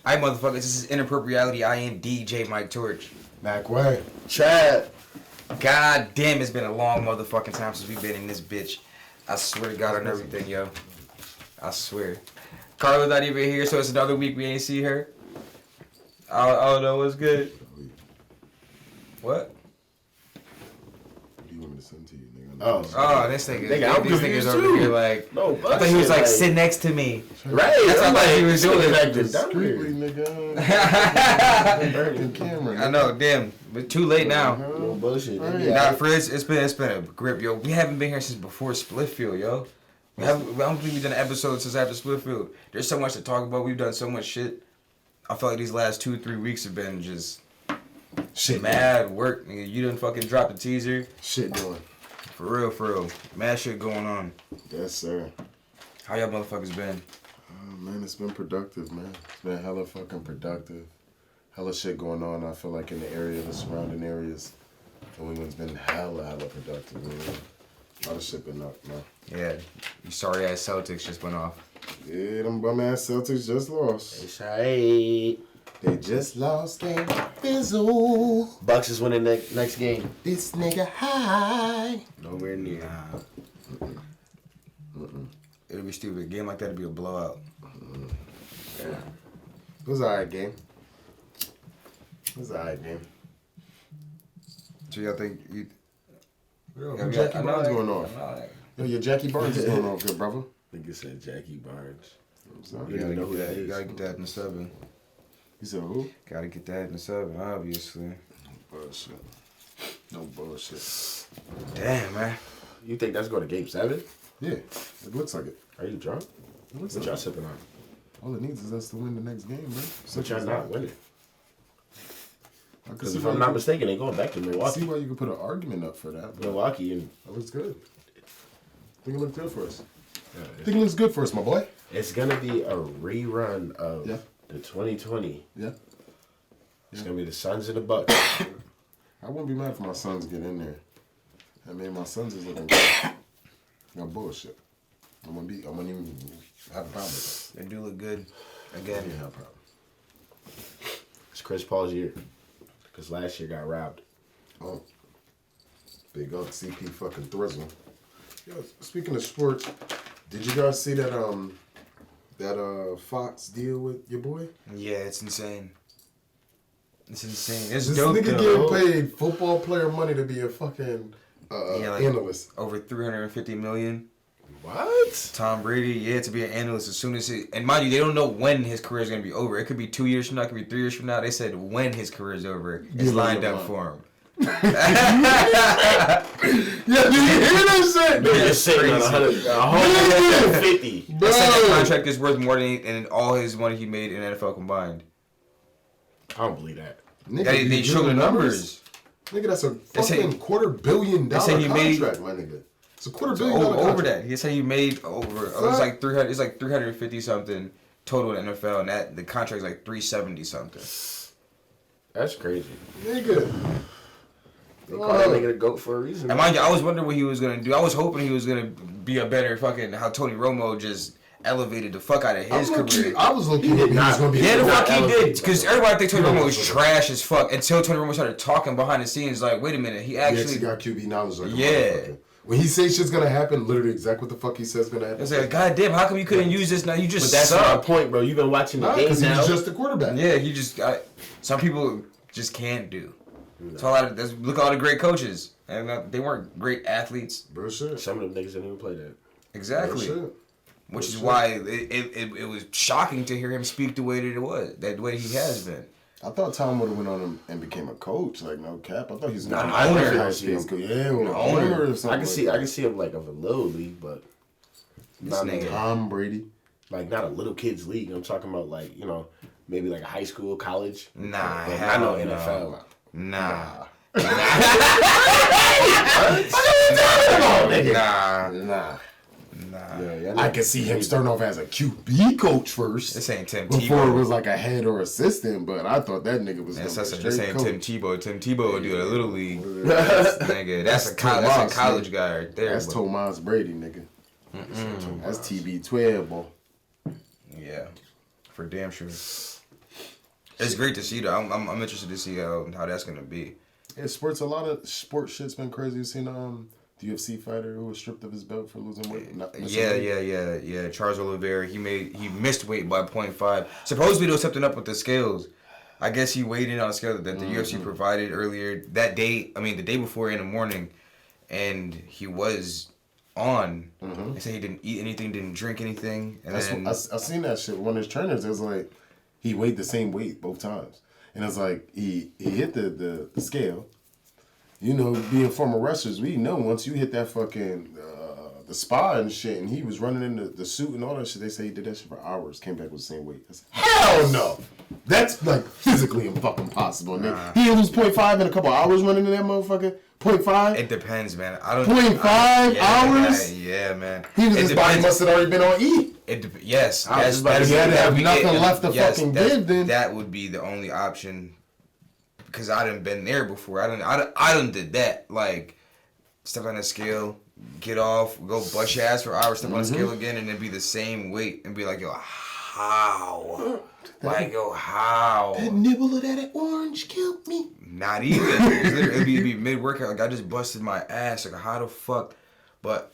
Alright, motherfuckers, this is Inappropreality. I am DJ Mike Torch. Back way. Chad. God damn, it's been a long motherfucking time since we've been in this bitch. I swear to God on everything, yo. I swear. Carla's not even here, so it's another week we ain't see her. I don't know what's good. What? What do you want me to send to you, nigga? Oh, this nigga. Nigga, I'm these niggas confused over too. here like. No, I thought he was like, sit next to me. Right. That's I'm what like, he was doing. Discreetly, nigga. Burning camera. I know, damn. But too late now. No bullshit. Nah, Frizz, it's been a grip, yo. We haven't been here since before Splitfield, yo. I don't think we've done an episode since after Splitfield. There's so much to talk about. We've done so much shit. I feel like these last 2-3 weeks have been just Shit, mad work, nigga. You done fucking dropped the teaser. Shit doing. For real. Mad shit going on. Yes, sir. How y'all motherfuckers been? Oh, man, it's been productive, man. It's been hella fucking productive. Hella shit going on, I feel like, in the area, the surrounding areas. New England's been hella productive, man. A lot of shit been up, man. Yeah, you sorry ass Celtics just went off. Yeah, them bum ass Celtics just lost. It's alright. They just lost game. Fizzle. Bucks is winning next game. This nigga high. Nowhere near. It'll be stupid. A game like that would be a blowout. Yeah. It was an alright game. So y'all think you... Yo, Jackie Barnes going off. Yo, your Jackie Barnes is going off, good brother. Nigga said Jackie Barnes. You gotta know who that is. You gotta get that in the 7. You said who? Gotta get that in the 7, obviously. No bullshit. Damn, man. You think that's going to game 7? Yeah, it looks like it. Are you drunk? It looks What like y'all it. sipping on? All it needs is us to win the next game, bro. But y'all not winning. I can Because see if why I'm you not could- mistaken, they going back to I see Milwaukee. why you could put an argument up for that. But Milwaukee and that looks good. I think it looks good for us. I think it looks good for us, my boy. it's gonna be a rerun of Yeah. the 2020. Yeah. It's gonna be the Suns and the Bucks. I wouldn't be mad if my sons get in there. I mean, my sons is looking good. No bullshit. I wouldn't even have a problem with They do look good. that. Again. Yeah, no problem. It's Chris Paul's year. Because last year got robbed. Oh. Big up CP fucking Thrizzle. Yo, speaking of sports, did you guys see that Fox deal with your boy? Yeah, it's insane. It's insane. It's This dope, nigga though. getting paid football player money to be a fucking analyst. Over $350 million. What? Tom Brady, to be an analyst as soon as he... And mind you, they don't know when his career is going to be over. It could be 2 years from now. It could be 3 years from now. They said when his career is over. It's lined up for him. Yeah, did you hear that shit? They're just sitting on 150. They said that contract is worth more than all his money he made in NFL combined. I don't believe that. Nigga, They show the numbers. Nigga, that's a They say- fucking $250 million they say he contract, made- my nigga. It's a $250 million contract. Over that. He said he made over... It was like 300. It's like 350 something total in NFL, and that the contract is like 370 something. That's crazy. Nigga. They call that nigga the GOAT for a reason. And mind you, I was wondering what he was gonna do. I was hoping he was gonna be a better fucking how Tony Romo just elevated the fuck out of his career. I was looking at he was going to be... Yeah, the fuck he elevated, did, because everybody think Tony Romo was Yeah. trash as fuck until Tony Romo started talking behind the scenes. Like, wait a minute, he He actually. actually got QB knowledge like a Yeah. motherfucker. When he says shit's gonna happen, literally exactly what the fuck he says gonna happen. It's like, God damn, how come you couldn't use this now? You just But that's my suck. point, bro. You've been watching the Nah, game because he now. was just a quarterback. Yeah, he just got. Some people just can't do. That's a lot of. Look at all the great coaches, and they weren't great athletes. Bro, shit. Some of them niggas didn't even play that. Exactly. Bro, shit. Which is shit. why it was shocking to hear him speak the way that it was, that way he has been. I thought Tom would have went on and became a coach, like no cap. I thought he was Nah, gonna an owner. high speed coach. Yeah, or an owner. owner or something. I can see him like of a little league, but not nigga. like, Tom Brady. like not a little kids league. I'm talking about like, you know, maybe like a high school, college. Nah, But hell not no no. NFL. Nah. Nah. Nah. Yeah, I can see him starting off as a QB coach first. This ain't Tim Before it Tebow. was like a head or assistant, but I thought that nigga was gonna be a This straight ain't coach. Tim Tebow. Tim Tebow would do a little league. Nigga, that's a college guy right there. That's but- Tomas Brady, nigga. That's TB12, boy. Yeah, for damn sure. It's great to see though. I'm interested to see how that's gonna be. Yeah, sports. A lot of sport shit's been crazy. You seen the UFC fighter who was stripped of his belt for losing weight? Yeah. Charles Oliveira. He missed weight by 0.5. Supposedly there was something up with the scales. I guess he weighed in on a scale that the UFC provided earlier that day. I mean, the day before in the morning, and he was on. They said he didn't eat anything, didn't drink anything, and then I seen that shit. One of his trainers, it was like he weighed the same weight both times, and it's like he hit the scale. You know, being former wrestlers, we know once you hit that fucking the spa and shit, and he was running in the suit and all that shit. They say he did that shit for hours, came back with the same weight. I said, hell no, that's like physically fucking possible. Nah. He lose 0.5 in a couple hours running in that motherfucker. 0.5. It depends, man. I don't. 0.5 hours. Yeah, man. His body must have already been on E. Yes. He had to have nothing left to fucking give. Then that would be the only option. Because I done been there before. I done did that. Like, step on the scale, get off, go bust your ass for hours, step on the scale again, and then be the same weight and be like, yo, how? Like, yo, how? That nibble of that orange killed me. Not even. It'd be mid-workout. Like, I just busted my ass. Like, how the fuck? But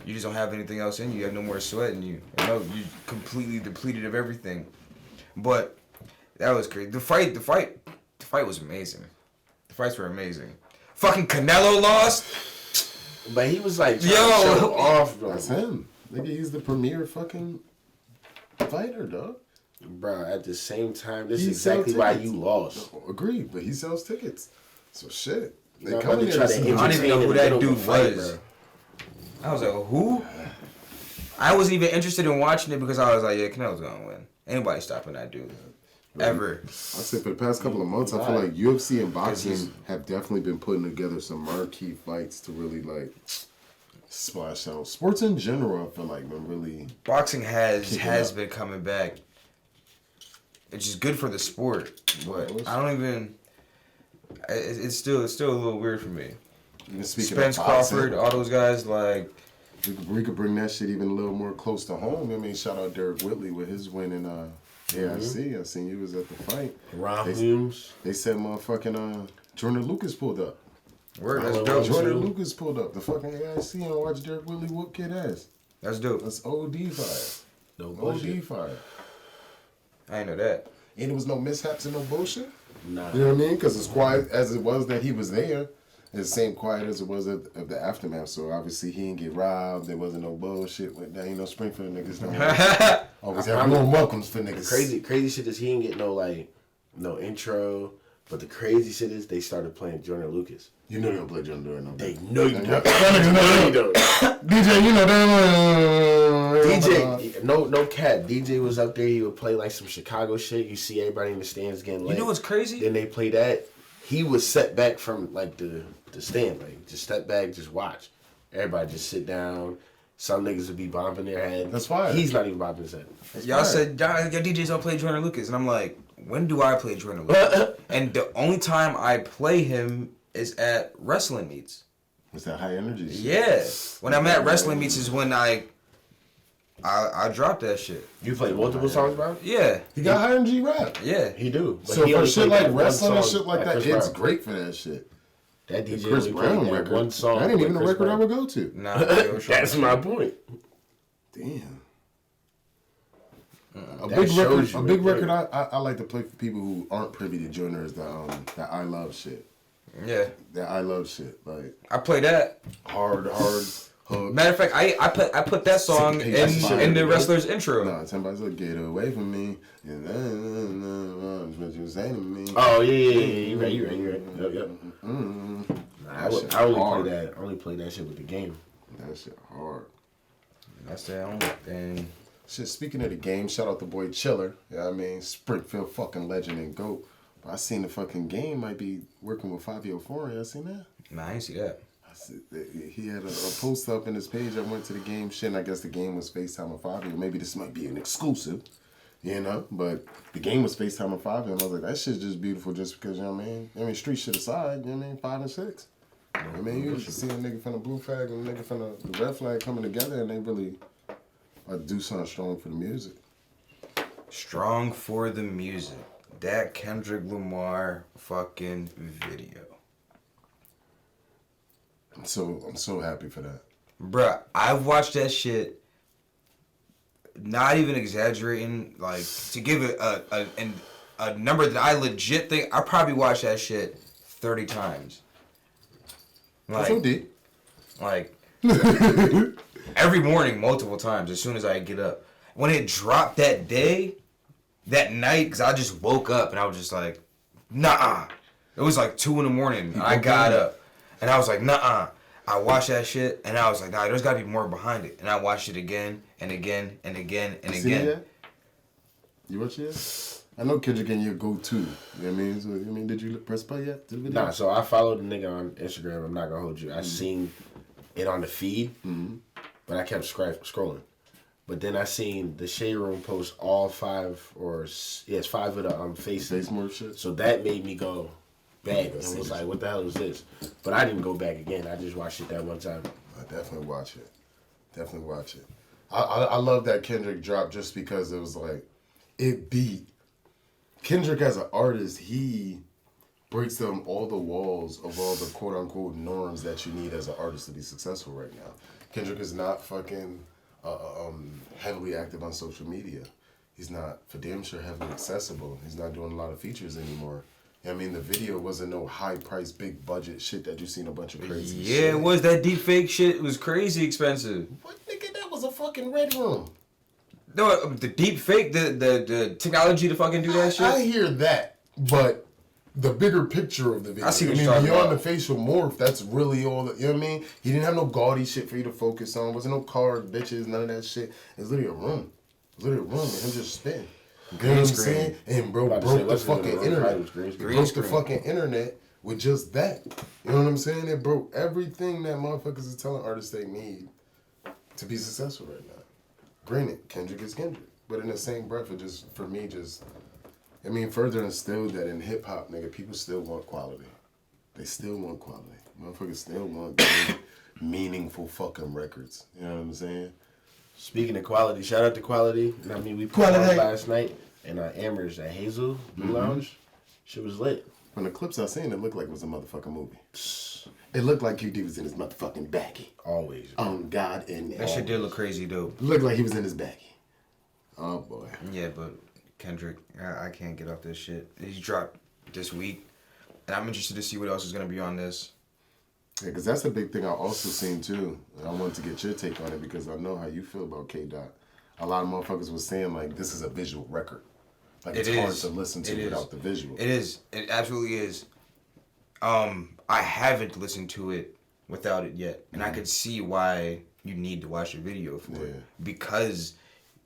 you just don't have anything else in you. You have no more sweat in you. You know, you completely depleted of everything. But that was crazy. The fight was amazing. The fights were amazing. Fucking Canelo lost. But he was like, show off, bro. That's him. Nigga, he's the premier fucking fighter, dog. Bro, at the same time, this is exactly why you lost. Agreed, but he sells tickets. So shit. They come in try to I don't even know who that dude was. I was like, who? I wasn't even interested in watching it because I was like, yeah, Canelo's gonna win. Anybody stopping that dude. Ever. I say for the past couple of months, I feel like UFC and boxing have definitely been putting together some marquee fights to really like splash out. Sports in general, I feel like been really. Boxing has been coming back. It's just good for the sport, but I don't even. It's still a little weird for me. Spence Crawford, all those guys like. We could bring that shit even a little more close to home. I mean, shout out Derek Whitley with his win in AIC. I seen you was at the fight. They said motherfucking Jordan Lucas pulled up. Word, that's dope. Jordan Lucas pulled up the fucking AIC and watched Derek Whitley whoop kid ass. That's dope. That's OD fire. No bullshit. OD fire. I ain't know that. And there was no mishaps and no bullshit. Nah. You know what I mean? Because as quiet as it was that he was there, it's the same quiet as it was of the aftermath. So obviously he didn't get robbed. There wasn't no bullshit. There ain't no Springfield niggas. Always have warm welcomes for niggas. Crazy shit is he didn't get no intro. But the crazy shit is they started playing Jordan Lucas. You know you don't play Jordan Lucas. No. They know you don't. DJ, you know that. DJ, no cat. DJ was up there. He would play like some Chicago shit. You see everybody in the stands getting lit. You know what's crazy? Then they play that. He was set back from like the stand, like just step back, just watch. Everybody just sit down. Some niggas would be bombing their head. That's fine. He's not even bombing his head. Y'all said your DJs don't play Jordan Lucas, and I'm like, when do I play Jordan Lucas? And the only time I play him is at wrestling meets. What's that high energy shit? Yeah, when I'm at wrestling meets is when I drop that shit. You play multiple songs, bro? Yeah. He got high energy rap. Yeah. He do. But so for shit like wrestling and shit like that, it's great for that shit. That DJ Chris Brown record. One song. That ain't even a record I would go to. Nah, that's my point. Damn. A big record I like to play for people who aren't privy to genres that I love shit. Yeah. That I love shit. Like I play that. Hard hook. Matter of fact, I put that song in the wrestler's intro. No, somebody's like, get away from me. What you saying to me. Oh yeah. You right. Yep. I only play that shit with the game. That shit hard. That's the only thing. Shit, speaking of the game, shout out the boy Chiller. You know what I mean? Springfield fucking legend and GOAT. But I seen the fucking game might be working with Fabio Foreign. I seen that? Nah, I ain't see that. He had a post up in his page. I went to the game shit, and I guess the game was FaceTime with Fabio. Maybe this might be an exclusive, you know? But the game was FaceTime with Fabio, and I was like, that shit's just beautiful just because, you know what I mean? I mean, street shit aside, you know what I mean? 5 and 6. You know what I mean? You used to see a nigga from the blue flag and a nigga from the red flag coming together, and they really do something strong for the music. Strong for the music. that Kendrick Lamar fucking video. I'm so happy for that. Bruh, I've watched that shit. Not even exaggerating, like to give it a number that I legit think I probably watched that shit 30 times. That's so deep. Like every morning, multiple times. As soon as I get up, when it dropped that day, that night, because I just woke up and I was just like, nah. It was like 2 a.m. And I got up and I was like, nah. I watched that shit and I was like, nah, there's gotta be more behind it. And I watched it again and again and again and See again. that? You watch it? I know Kendrick and your go-to. You know what I mean? So, did you press play yet to the video? Nah, so I followed the nigga on Instagram. I'm not gonna hold you. I seen it on the feed, but I kept scrolling. But then I seen the Shade Room post all 5 it's 5 of the faces. Face more shit. So that made me go back and was like, what the hell is this? But I didn't go back again. I just watched it that one time. I definitely watch it. I love that Kendrick drop just because it was like, it beat. Kendrick as an artist, he breaks down all the walls of all the quote-unquote norms that you need as an artist to be successful right now. Kendrick is not fucking heavily active on social media. He's not, for damn sure, heavily accessible. He's not doing a lot of features anymore. I mean, the video wasn't no high-priced, big-budget shit that you seen a bunch of crazy shit. Yeah, it was. That deep fake shit. It was crazy expensive. What, nigga? That was a fucking Red Room. No, the deep fake, the technology to fucking do that shit. I hear that, but the bigger picture of the video. I see what you're talking beyond about. the facial morph, that's really all that, you know what I mean? He didn't have no gaudy shit for you to focus on. Wasn't no card, bitches, none of that shit. It was literally a room. It was literally a room and him just spitting. You know what I'm saying? And bro broke the fucking internet. Broke the fucking internet with just that. You know what I'm saying? It broke everything that motherfuckers is telling artists they need to be successful right now. Granted, Kendrick is Kendrick. But in the same breath, it just, for me, further instilled that in hip hop, nigga, people still want quality. They still want quality. Motherfuckers still want good, meaningful fucking records. You know what I'm saying? Speaking of quality, shout out to Quality. I mean, we put Quality. on last night in Amherst at Hazel Blue Lounge. Shit was lit. From the clips I seen, it looked like it was a motherfucking movie. It looked like QD was in his motherfucking baggie. Always. On God and That shit did look crazy, though. Looked like he was in his baggie. Oh boy. Yeah, but Kendrick, I can't get off this shit. He dropped this week, and I'm interested to see what else is gonna be on this. Yeah, because that's a big thing I also seen too. And I wanted to get your take on it because I know how you feel about K-Dot. A lot of motherfuckers was saying like this is a visual record. Like it's hard to listen to without the visual. It is. It absolutely is. I haven't listened to it without it yet, and I could see why you need to watch the video for it because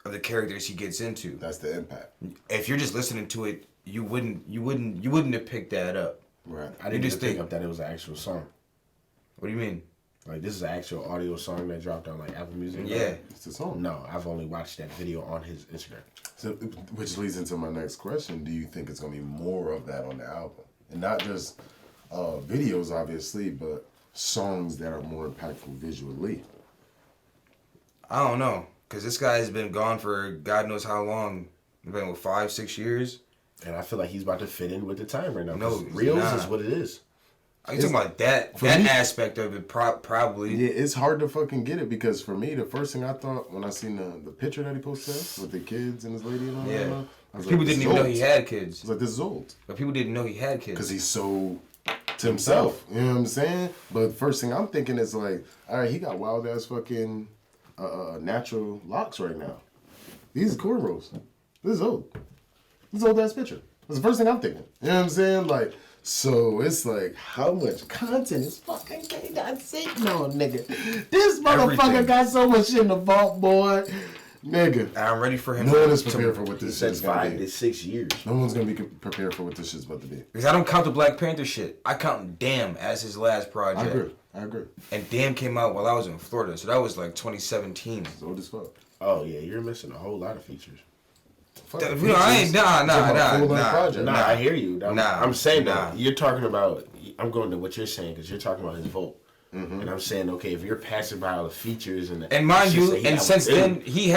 of the characters he gets into. That's the impact. If you're just listening to it, you wouldn't have picked that up. Right. I didn't just pick up that it was an actual song. What do you mean? Like, this is an actual audio song that dropped on, like, Apple Music? Yeah. It's a song. No, I've only watched that video on his Instagram. So, which leads into my next question. Do you think it's going to be more of that on the album? And not just videos, obviously, but songs that are more impactful visually? I don't know. Because this guy has been gone for God knows how long. He's been, 5-6 years? And I feel like he's about to fit in with the time right now. No, Reels is what it is. Are you talking about that aspect of it? Probably. Yeah, it's hard to fucking get it because for me, the first thing I thought when I seen the picture that he posted with the kids and his lady and all that, I was People like, didn't even know he had kids. I was like, this is old. But people didn't know he had kids. Because he's so to himself. You know what I'm saying? But the first thing I'm thinking is like, all right, he got wild ass fucking natural locks right now. These are cornrows. This is old. This is old ass picture. That's the first thing I'm thinking. You know what I'm saying? Like, so it's like, how much content is fucking K-Dot sitting on, nigga? This motherfucker Everything. got so much shit in the vault, boy. Nigga. And I'm ready for him. No one is prepared for what He this said shit's gonna 5 be. to 6 years. No one's gonna be prepared for what this shit's about to be. Because I don't count the Black Panther shit. I count Damn as his last project. I agree. And Damn came out while I was in Florida, so that was like 2017. It's old as fuck. Oh, yeah, you're missing a whole lot of features. Fuck That- the no, I features. ain't- nah, I'm talking about full-length nah. project. Nah, I hear you. I'm saying nah. that. You're talking about, I'm going to what you're saying because you're talking about his vote. And I'm saying, okay, if you're passing by all the features and mind you, and since then he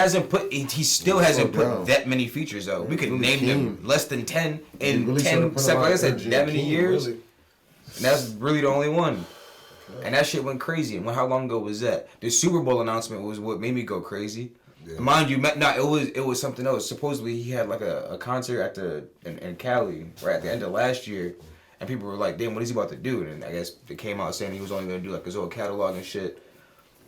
still hasn't put that many features though. We could name them less than 10 in really 10, like I said, that many years. Really. And that's really the only one. And that shit went crazy. And how long ago was that? The Super Bowl announcement was what made me go crazy. Yeah. Mind you, it was something else. Supposedly he had like a concert in Cali right at the end of last year. And people were like, damn, what is he about to do? And I guess it came out saying he was only going to do like his old catalog and shit.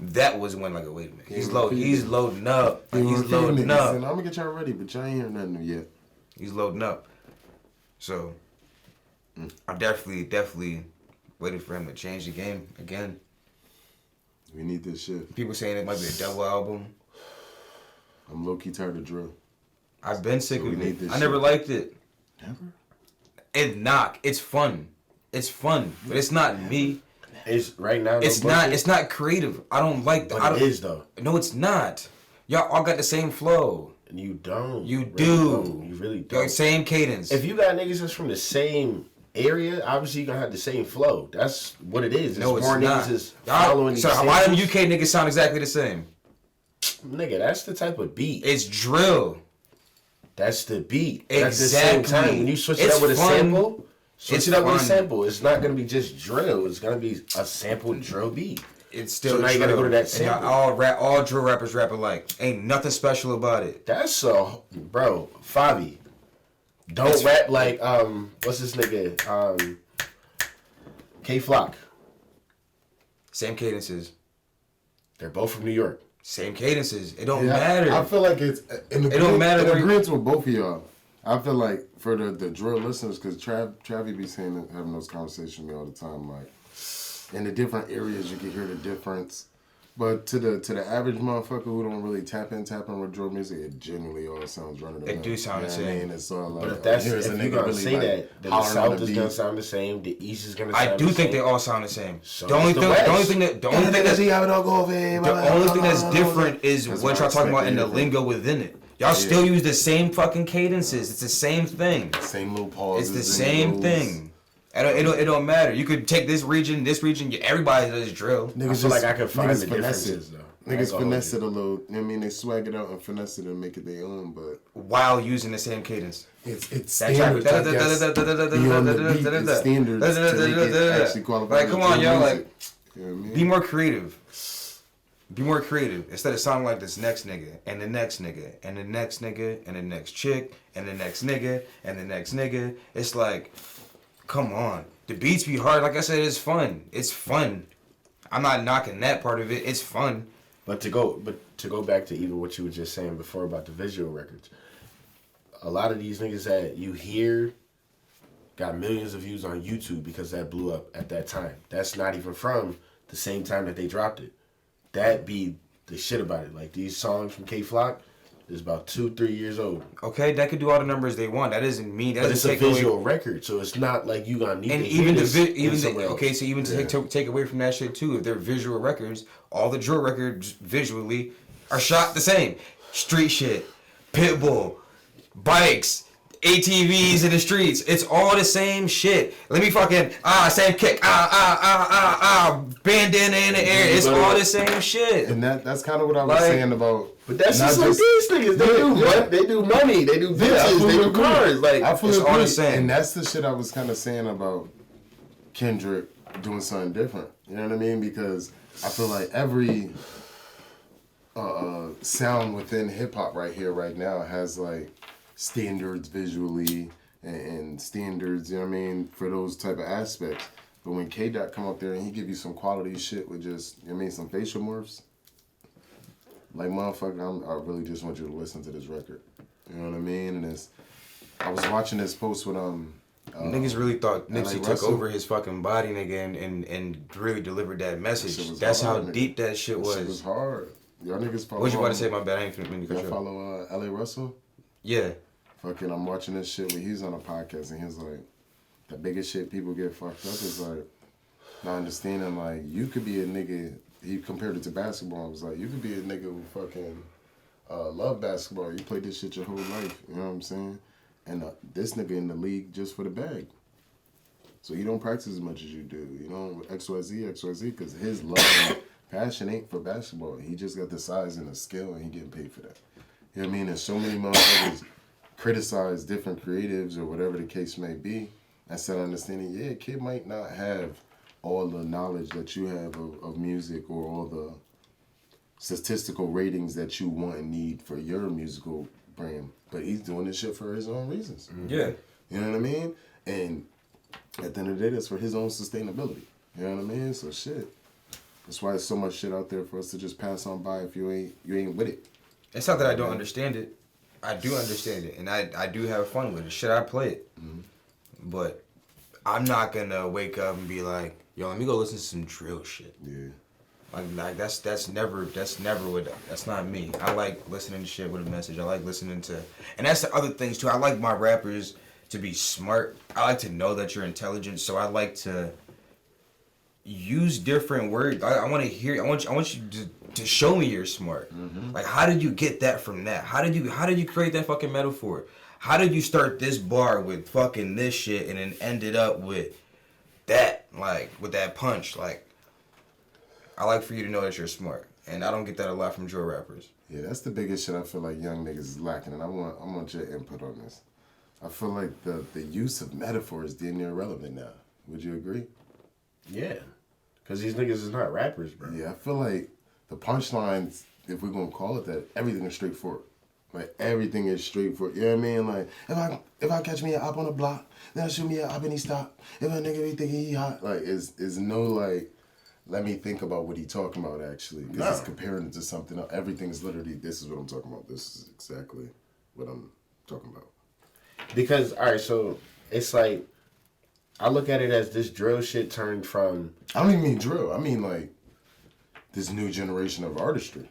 That was when, like, wait a minute. He's loading up. Like, he's loading up. I'm going to get y'all ready, but y'all ain't hearing nothing yet. He's loading up. So, I'm definitely waiting for him to change the game again. We need this shit. People saying it might be a double album. I'm low-key tired of drill. I've been sick of it. I never liked it. Never? It's fun. It's fun, but it's not me. It's right now. It's not creative. I don't like that. But it is though. No, it's not. Y'all all got the same flow. You don't. You really do. Don't. You really don't. Like, same cadence. If you got niggas that's from the same area, obviously you're gonna have the same flow. That's what it is. No, it's more not. Niggas is following so why them UK niggas sound exactly the same? Nigga, that's the type of beat. It's drill. That's the beat. Exactly. At the same time, when you switch it up with a sample, with a sample, it's not gonna be just drill. It's gonna be a sampled drill beat. It's still so now you gotta go to that sample. All drill rappers rap alike. Ain't nothing special about it. That's bro, Favi. Don't rap like what's this nigga? K Flock. Same cadences. They're both from New York. Same cadences. It don't matter. I feel like it don't matter. In agreement with both of y'all. I feel like for the drill listeners, because Travie be having those conversations with me all the time, like in the different areas you can hear the difference. But to the average motherfucker who don't really tap in with drill music, it genuinely all sounds running. It do sound the same. I mean, it's all like, but if you're gonna say that the South is gonna sound the same, the East is gonna sound the same. I do think they all sound the same. So the only thing that's different is what y'all talking about in the lingo within it. Y'all still use the same fucking cadences. It's the same thing. Same little pauses. It's the same thing. It don't matter. You could take this region, everybody does drill. Niggas I feel like I could find the differences though. Niggas finesse it a little. You know what I mean? They swag it out and finesse it and make it their own, but while using the same cadence. It's standards, I guess. Beyond the beat, it's standards to make it actually qualify. Like, come on, y'all. Like, you know what I mean? Be more creative. Be more creative. Instead of sounding like this next nigga, and the next nigga, and the next nigga, and the next chick, and the next nigga, and the next nigga. It's like, come on. The beats be hard. Like I said, it's fun. It's fun. I'm not knocking that part of it. It's fun. But to go back to even what you were just saying before about the visual records, a lot of these niggas that you hear got millions of views on YouTube because that blew up at that time. That's not even from the same time that they dropped it. That be the shit about it. Like these songs from K Flock is about 2-3 years old. Okay, that could do all the numbers they want. That doesn't mean that. But it's a visual record, so it's not like you gonna need. And to even to take away from that shit too. If they're visual records, all the drill records visually are shot the same. Street shit, Pitbull, bikes, ATVs in the streets. It's all the same shit. Let me fucking same kick, bandana in the air. It's all the same shit. And that's kind of what I was saying about. But that's just like these niggas. They do money. They do bitches. They do cars. Like I feel it's all the same. And that's the shit I was kind of saying about Kendrick doing something different. You know what I mean? Because I feel like every sound within hip hop right here, right now, has like standards visually and standards, you know what I mean, for those type of aspects. But when K-Dot come up there and he give you some quality shit with just, you know what I mean, some facial morphs, like, motherfucker, I really just want you to listen to this record. You know what I mean? And I was watching this post with niggas really thought Nipsey took over his fucking body, nigga, and really delivered that message. That's hard, how deep that shit was. It was hard. Y'all niggas follow. What you about to say? My bad. I ain't finna y'all follow L.A. Russell? Yeah. Fucking, I'm watching this shit when he's on a podcast and he's like, the biggest shit people get fucked up is like, not understanding, like, you could be a nigga. He compared it to basketball. I was like, you could be a nigga who fucking love basketball. You played this shit your whole life. You know what I'm saying? And this nigga in the league just for the bag. So he don't practice as much as you do. You know, XYZ, because his love and passion ain't for basketball. He just got the size and the skill, and he getting paid for that. You know what I mean? And so many motherfuckers criticize different creatives or whatever the case may be. Instead of understanding, yeah, kid might not have all the knowledge that you have of music or all the statistical ratings that you want and need for your musical brand, but he's doing this shit for his own reasons. Yeah. You know what I mean? And at the end of the day, that's for his own sustainability. You know what I mean? So shit. That's why there's so much shit out there for us to just pass on by if you ain't with it. It's not that I don't understand it. I do understand it, and I do have fun with it. Shit, I play it. But I'm not gonna wake up and be like, yo, let me go listen to some drill shit. Yeah. Like that's not me. I like listening to shit with a message. I like listening to, and that's the other things too. I like my rappers to be smart. I like to know that you're intelligent. So I like to use different words. I want to hear. I want you to show me you're smart. Like, how did you get that from that? How did you create that fucking metaphor? How did you start this bar with fucking this shit and then ended up with that, like with that punch? Like, I like for you to know that you're smart, and I don't get that a lot from drill rappers. Yeah, that's the biggest shit I feel like young niggas is lacking, and I want your input on this. I feel like the use of metaphor is damn near irrelevant now. Would you agree? Yeah. Because these niggas is not rappers, bro. Yeah, I feel like the punchlines, if we're going to call it that, everything is straightforward. Like, everything is straightforward. You know what I mean? Like, if I catch me a op on the block, then I shoot me a op and he stop. If a nigga be thinking he hot, like, is no, like, let me think about what he talking about, actually. Because it's comparing it to something else. Everything is literally, this is what I'm talking about. This is exactly what I'm talking about. Because, all right, so it's like, I look at it as this drill shit turned from... I don't even mean drill. I mean, like, this new generation of artistry.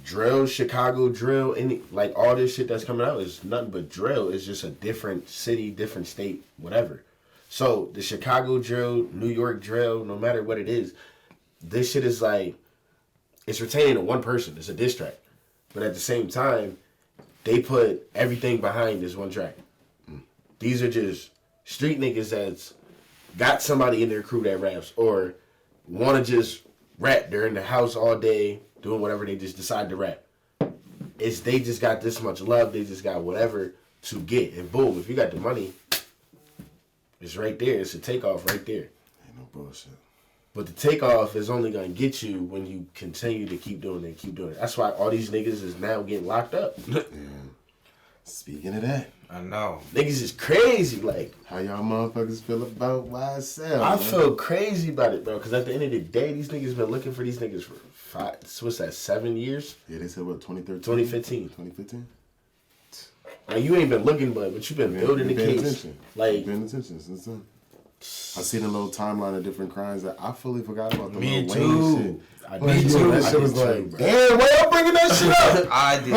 Drill, Chicago drill, any like all this shit that's coming out is nothing but drill. It's just a different city, different state, whatever. So the Chicago drill, New York drill, no matter what it is, this shit is like, it's retaining to one person. It's a diss track. But at the same time, they put everything behind this one track. These are just street niggas that's got somebody in their crew that raps or want to just rap. They're in the house all day doing whatever, they just decide to rap. It's they just got this much love, they just got whatever to get. And boom, if you got the money, it's right there. It's a takeoff right there. Ain't no bullshit. But the takeoff is only going to get you when you continue to keep doing it, keep doing it. That's why all these niggas is now getting locked up. Yeah. Speaking of that, I know. Niggas is crazy. Like, how y'all motherfuckers feel about YSL? I feel crazy about it, bro. Because at the end of the day, these niggas been looking for these niggas for 7 years? Yeah, they said what, 2013? 2015. 2015? Like, you ain't been looking, but you been building the case. Attention. Like, paying attention since then. I seen a little timeline of different crimes that I fully forgot about. The Me Lil too. Wayne shit. Me too. That shit was I did like, too, damn, why y'all bringing that shit up? I did.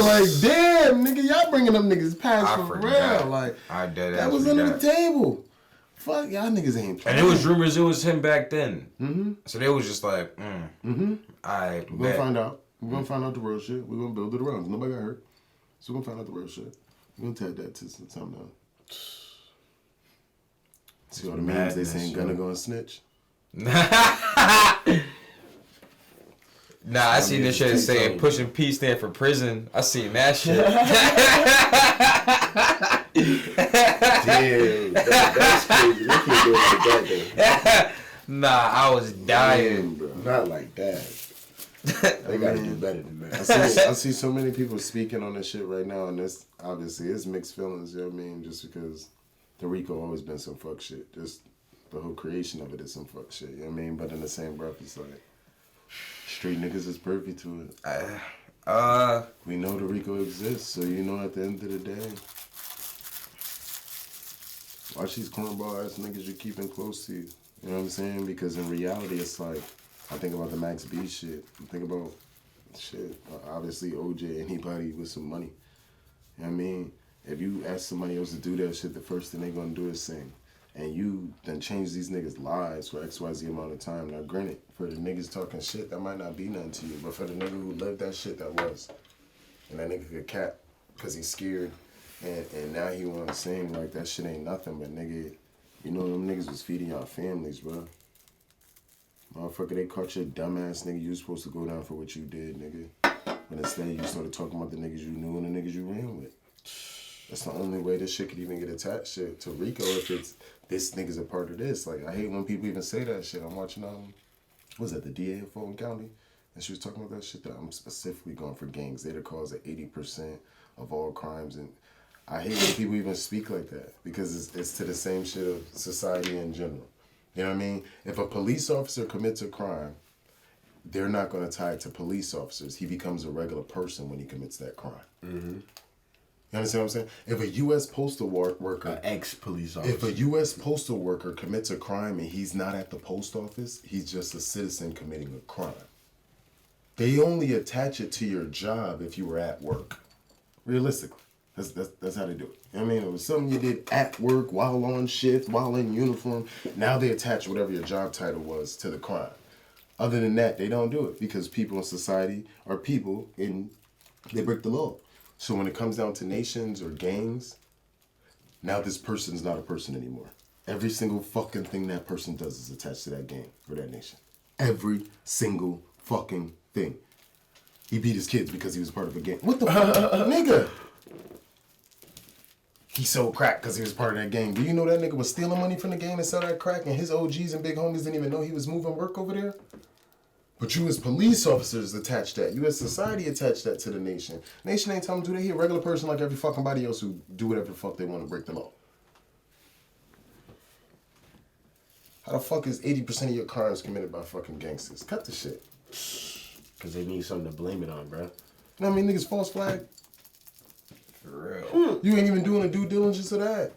Like, damn, nigga, y'all bringing them niggas past I for forgot. real. Like, I did. that was under the table. Fuck, y'all niggas ain't playing. And it was rumors it was him back then. So they was just like, We're gonna find out. We're gonna find out the real shit. We're gonna build it around. Nobody got hurt. So we're gonna find out the real shit. We're gonna tag that to some time now. See all the memes they saying gonna go and snitch? Nah, I seen this shit saying pushing P stand for prison. I seen that shit. damn, that's crazy. They can't do it like that, though. Nah, I was dying. Bro. Not like that. They gotta do better than that. I see so many people speaking on this shit right now, and this obviously it's mixed feelings. You know what I mean? Just because the Rico always been some fuck shit. Just the whole creation of it is some fuck shit. You know what I mean? But in the same breath, it's like street niggas is privy to it. We know the Rico exists, so you know at the end of the day, watch these cornball ass niggas you're keeping close to you. You know what I'm saying? Because in reality, it's like, I think about the Max B shit. I think about shit. Obviously, OJ, anybody with some money. You know what I mean? If you ask somebody else to do that shit, the first thing they gonna do is sing. And you then change these niggas' lives for XYZ amount of time. Now, granted, for the niggas talking shit, that might not be nothing to you. But for the nigga who lived that shit, that was. And that nigga could cap because he's scared. And now he want to sing like that shit ain't nothing. But nigga, You know them niggas was feeding y'all families, bro. Motherfucker, they caught your dumbass nigga. You was supposed to go down for what you did, nigga. But instead, you started talking about the niggas you knew and the niggas you ran with. That's the only way this shit could even get attached to Rico if it's this nigga's a part of this. Like, I hate when people even say that shit. I'm watching, what was that, the DA of Fulton County? And she was talking about that shit that I'm specifically going for gangs. They're the cause of 80% of all crimes. And I hate when people even speak like that because it's to the same shit of society in general. You know what I mean? If a police officer commits a crime, they're not going to tie it to police officers. He becomes a regular person when he commits that crime. Mm-hmm. You understand what I'm saying? If a U.S. postal worker... ex-police officer. If a U.S. postal worker commits a crime and he's not at the post office, he's just a citizen committing a crime. They only attach it to your job if you were at work. Realistically. That's how they do it. You know what I mean? It was something you did at work, while on shift, while in uniform. Now they attach whatever your job title was to the crime. Other than that, they don't do it because people in society are people and they break the law. So when it comes down to nations or gangs, now this person's not a person anymore. Every single fucking thing that person does is attached to that gang or that nation. Every single fucking thing. He beat his kids because he was part of a gang. What the fuck? Nigga! He sold crack because he was part of that gang. Do you know that nigga was stealing money from the gang to sell that crack and his OGs and big homies didn't even know he was moving work over there? But you as police officers attach that. You as society attach that to the nation. Nation ain't telling them to do that. He a regular person like every fucking body else who do whatever the fuck they want to break the law. How the fuck is 80% of your crimes committed by fucking gangsters? Cut the shit. Because they need something to blame it on, bro. You know what I mean? Niggas false flag. For real. You ain't even doing the due diligence of that.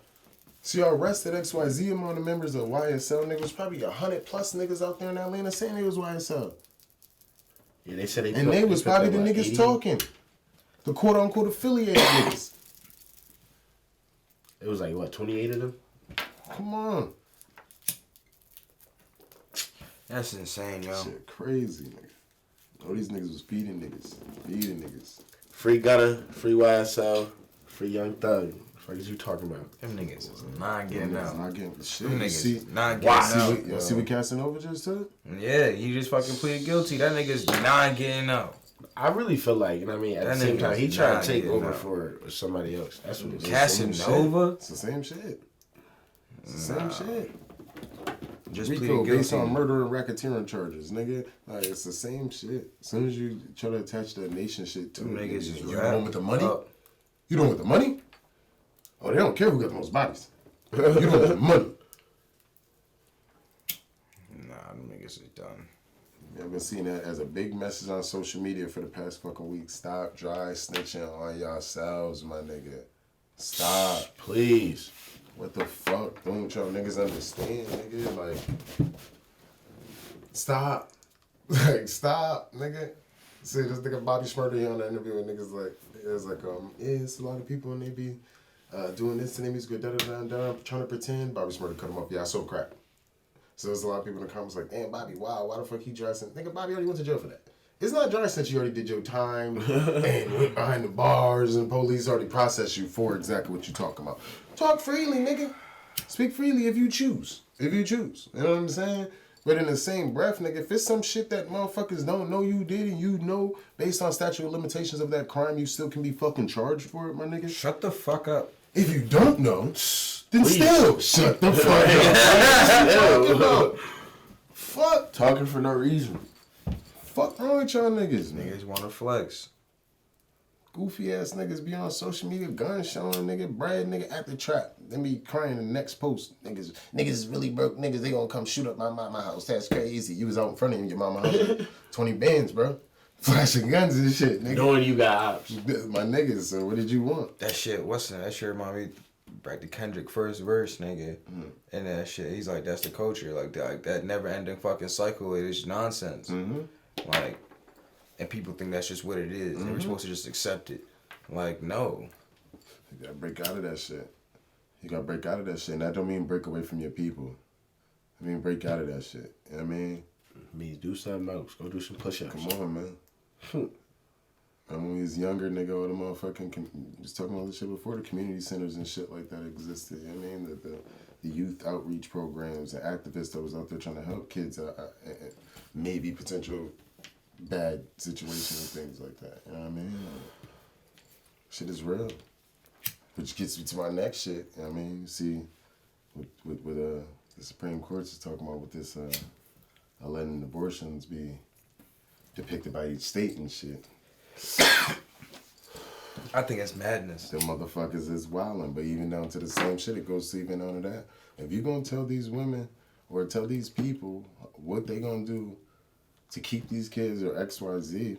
See, I arrested XYZ among the members of YSL. Niggas, probably 100 plus niggas out there in Atlanta saying they was YSL. Yeah, they said And they was probably the niggas 80? talking. The quote unquote affiliated niggas. It was like, what, 28 of them? Come on. That's insane, yo. Shit crazy, nigga. All these niggas was feeding niggas. Feeding niggas. Free Gunna, free YSL, free Young Thug. What is you talking about? Them niggas is not getting out. Not getting shit. Them You niggas see, is not getting out. y'all see what Casanova just said? Yeah, you just fucking pleaded guilty. That nigga's not getting out. I really feel like, you know what I mean, at That the same time, he nigga's tried not to take getting over out. for somebody else. That's what it is. Casanova? It's the same shit. It's the same shit. Just Rico pleaded based guilty. on murder and racketeering charges, nigga. Like, it's the same shit. As soon as you try to attach that nation shit to Them it, niggas is you wrapped don't with the money? up. You don't with the money? Oh, they don't care who got the most bodies. You don't with the money. Nah, them niggas is done. I've been seeing that as a big message on social media for the past fucking week. Stop dry snitching on yourselves, my nigga. Stop. Please. What the fuck? Don't y'all niggas understand, nigga? Like, stop. Like, stop, nigga. See, this nigga Bobby Shmurda here on that interview with niggas like, it was like, yeah, it's a lot of people and they be doing this and they be good, trying to pretend. Bobby Shmurda cut him off. Yeah, I sold crack. So there's a lot of people in the comments like, damn, Bobby, wow, why the fuck he dry sentence? Nigga, Bobby already went to jail for that. It's not dry since you already did your time and went behind the bars and police already processed you for exactly what you talking about. Talk freely, nigga. Speak freely if you choose. If you choose. You know what I'm saying? But in the same breath, nigga, if it's some shit that motherfuckers don't know you did and you know based on statute of limitations of that crime, you still can be fucking charged for it, my nigga. Shut the fuck up. If you don't know, then Please. still shut the fuck up. What you talking about? Fuck. Talking for no reason. Fuck wrong with y'all niggas, man. Niggas want to flex. Goofy ass niggas be on social media, gun showing, nigga, Brad, nigga, at the trap. Then be crying in the next post. Niggas is really broke. Niggas, they gonna come shoot up my house. That's crazy. You was out in front of your mama house. 20 bands, bro. Flashing guns and shit, nigga. Knowing you got ops. My niggas, so what did you want? That shit, what's that? That shit remind me back to Kendrick first verse, nigga. And that shit, he's like, that's the culture. Like that never ending fucking cycle. It is nonsense. Like, and people think that's just what it is. And we're supposed to just accept it. Like, no. You gotta break out of that shit. You gotta break out of that shit. And that don't mean break away from your people. I mean, break out of that shit. You know what I mean? Means do something else. Go do some push-ups. Come on, man. And when we was younger, nigga, all the motherfucking, just talking about this shit before, the community centers and shit like that existed. You know what I mean? The youth outreach programs and activists that was out there trying to help kids out, maybe potential bad situations and things like that. You know what I mean? Shit is real. Which gets me to my next shit. You know what I mean? You see, with the Supreme Court is talking about with this, letting abortions be depicted by each state and shit. I think it's madness. The motherfuckers is wildin', but even down to the same shit, it goes even on to that. If you gonna tell these women or tell these people what they gonna do to keep these kids or XYZ,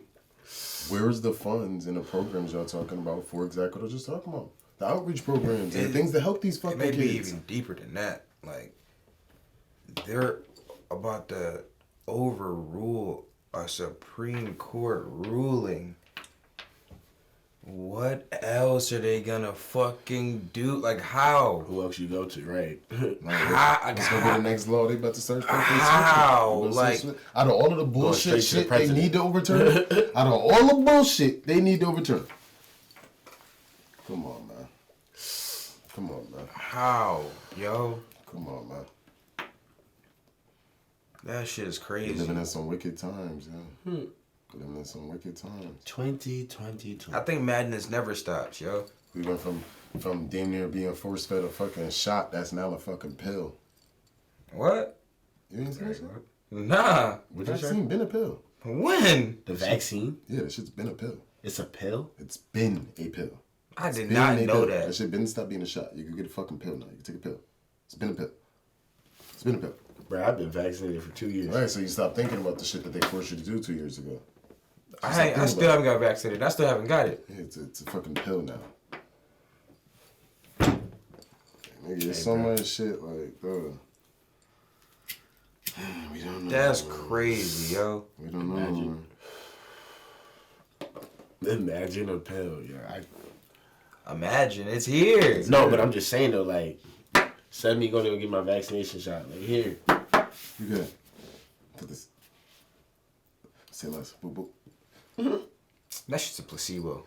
where's the funds and the programs y'all talking about for exactly what I was just talking about? The outreach programs and things that help these fucking kids. It may be even deeper than that. Like, they're about to overrule a Supreme Court ruling. What else are they gonna fucking do? Like, how? Who else you go to, right? Let's go get the next law. They about to start. How? Like, out of all of the bullshit shit they need to overturn, out of all the bullshit they need to overturn. Come on, man. Come on, man. How, yo? Come on, man. That shit is crazy. We're living in some wicked times, yeah. Living in some wicked times. 2022. I think madness never stops, yo. We went from damn near being force-fed a fucking shot that's now a fucking pill. What? You ain't seen that? Nah. The vaccine been a pill. When? The vaccine? Yeah, that shit's been a pill. It's a pill? It's been a pill. I did not know that. That shit been stop being a shot. You can get a fucking pill now. You can take a pill. It's been a pill. It's been a pill. Bro, I've been vaccinated for 2 years. Right, so you stop thinking about the shit that they forced you to do 2 years ago. I still haven't got vaccinated. I still haven't got it. Yeah, it's a fucking pill now. Nigga, there's so much shit like, we don't know. That's crazy, yo. We don't know. Imagine a pill, yo. Imagine, it's here. No, but I'm just saying though, like, send me go to get my vaccination shot. Like, here. You good? Put this. Say less. Boop, boop. That shit's a placebo.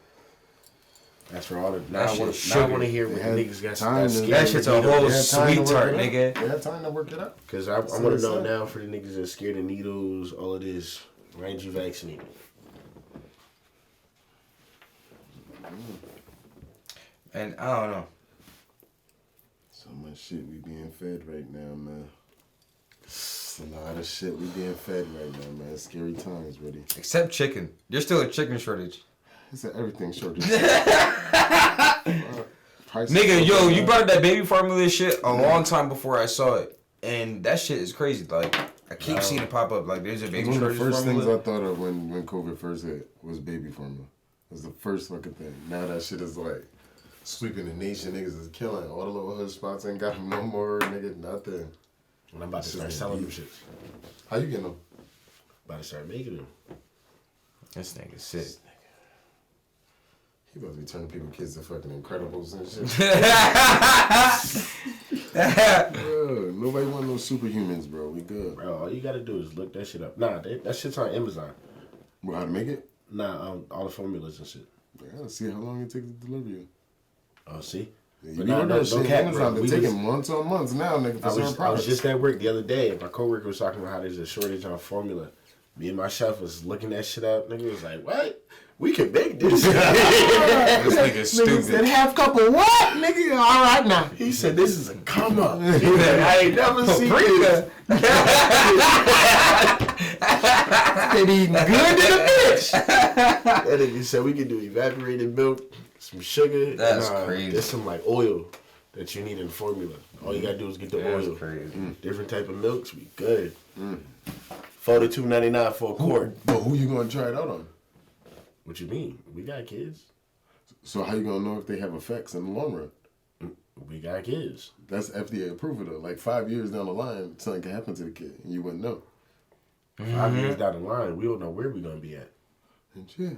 That's for all the. Now That I want shit's to sugar. hear what the niggas got time scared. to- That shit's a whole They had time to sweet work tart, it out. nigga. They had time to work it out. Because I want to know now for the niggas that scared of needles, all of this. Why ain't you vaccinated? And I don't know. So much shit we being fed right now, man. It's a lot of shit we being fed right now, man. It's scary times, buddy. Except chicken. There's still a chicken shortage. It's an everything shortage. Nigga, yo, you brought up that baby formula shit a long time before I saw it. And that shit is crazy. Like, I keep seeing it pop up. Like, there's a baby One of shortage the first formula. things I thought of when COVID first hit was baby formula. It was the first fucking thing. Now that shit is like sweeping the nation. Niggas is killing. All the little hood spots ain't got them no more. Nigga, nothing. And I'm about to start selling them shits. How you getting them? About to start making them. This nigga's sick. He about to be turning people kids to fucking Incredibles and shit. Bro, nobody want no superhumans, bro. We good. Bro, all you gotta do is look that shit up. Nah, that shit's on Amazon. Well, how to make it? Nah, all the formulas and shit. I gotta see how long it takes to deliver you. Oh, see? Yeah, But you nah, know that shit. cap, Amazon, bro. they're taking months on months now, nigga, for I certain was products. just at work the other day. My coworker was talking about how there's a shortage on formula. Me and my chef was looking that shit up. Nigga was like, what? We can make this. This nigga's Nigga said stupid. half cup of what? Nigga, all right now. He said, this is a come up. He said, I ain't never seen this. They eating good to the bitch. That nigga said we can do evaporated milk, some sugar. That's and, crazy. There's some like oil that you need in the formula. All you gotta do is get the That's oil. crazy. Different type of milks, we good. $42.99 for a quart. But who you gonna try it out on? What you mean? We got kids. So how you gonna know if they have effects in the long run? We got kids. That's FDA approval though. Like 5 years down the line, something can happen to the kid, and you wouldn't know. 5 years down the line, we don't know where we gonna be at. In jail.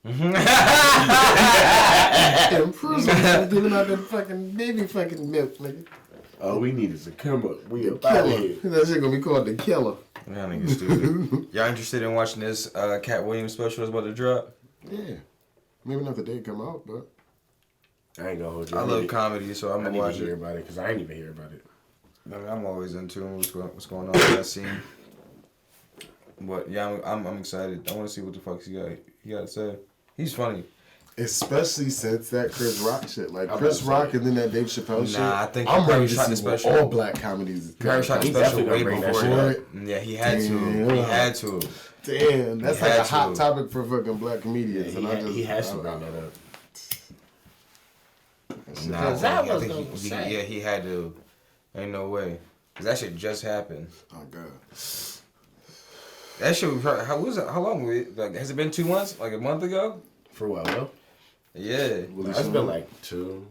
In prison, giving out that fucking baby fucking milk, nigga. All we need is a come up. We The up out of killer. here. That shit gonna be called the killer. Y'all niggas stupid. Y'all interested in watching this Cat Williams special that's about to drop? Yeah. Maybe not the day it come out, but. I ain't gonna hold you. I love comedy, so I'm I gonna need to watch hear it. about it because I ain't even hear about it. I mean, I'm always in tune with what's going on in that scene. But yeah, I'm excited. I want to see what the fuck he got to say. He's funny. Especially since that Chris Rock shit. Like, Chris Rock and then that Dave Chappelle shit. Nah, I think I'm ready to shot the see what special. all black comedies. He already shot the He's special definitely way gonna bring that before shit that. Yeah, he had to. Damn. He had to. Damn, that's He like a had hot to. topic for fucking black comedians. Yeah, he has to bring that up. Nah, Cause that I was think gonna say. yeah, he had to. Ain't no way. Cause that shit just happened. Oh, God. That shit, how was it? How long was it? Like, has it been 2 months? Like a month ago? For what, Will? Yeah. That's been like 2.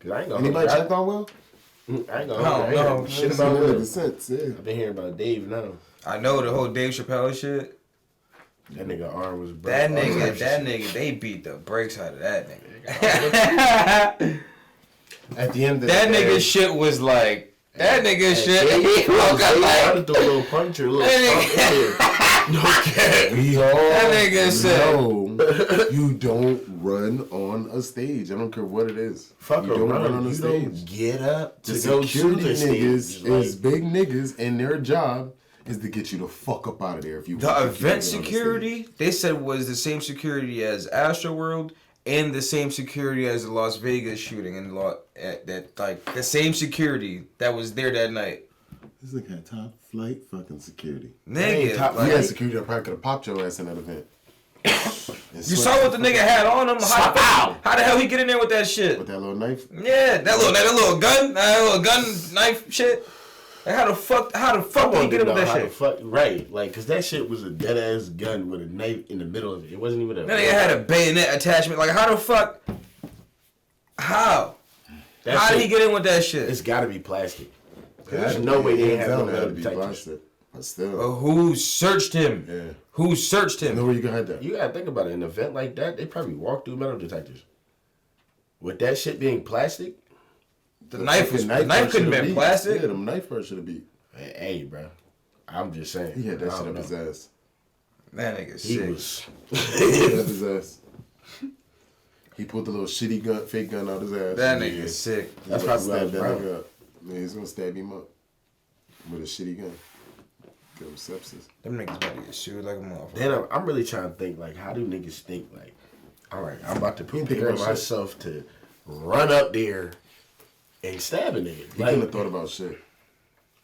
Cause I ain't gonna. Anybody check on Will? I ain't gonna. No, Shit About about Will. since, yeah. I've been hearing about Dave now. I know the whole Dave Chappelle shit. That nigga arm was broke. That nigga, they beat the brakes out of that nigga. At the end of That the day, nigga shit was like, that nigga shit. Dave He woke up I like, do a little punch or a little That pump in there. No cap. we all that nigga said. know you don't run on a stage. I don't care what it is. Fuck you don't run on you the don't stage. get up to The go to security the niggas stage. is big niggas, and their job is to get you the fuck up out of there. If you The if you event get on the stage. security, they said was the same security as Astroworld and the same security as the Las Vegas shooting and that like the same security that was there that night. This nigga had top flight fucking security. Nigga, top like, You had security that probably could have popped your ass in that event. you saw what the nigga had on him. How the hell he get in there with that shit? With that little knife. Yeah, that little gun knife shit. Like, how the fuck did he get in with that shit? Right, like, cause that shit was a dead ass gun with a knife in the middle of it. It wasn't even a. That nigga had a bayonet attachment. Like, how the fuck? How? How did he get in with that shit? It's gotta be plastic. There's no way they have no metal detectors. Plastic. But still. Who searched him? Yeah. Who searched him? Know where you can hide that. You gotta think about it. An event like that, they probably walk through metal detectors. With that shit being plastic, The knife couldn't have been plastic. Yeah, the knife part should have beat. hey, bro. I'm just saying. He had that I shit don't up his know. ass. That nigga He sick. was. He had up his ass. He pulled the little shitty gun, fake gun out his ass. That nigga sick. That's He's about to probably stab that why I was nigga up. Yeah, he's gonna stab him up with a shitty gun. Give him sepsis. Them niggas about to get sued like a motherfucker. Then I'm really trying to think, like, how do niggas think, like, all right, I'm about to think prepare about shit. myself to run up there and stab a nigga. He couldn't have thought about shit.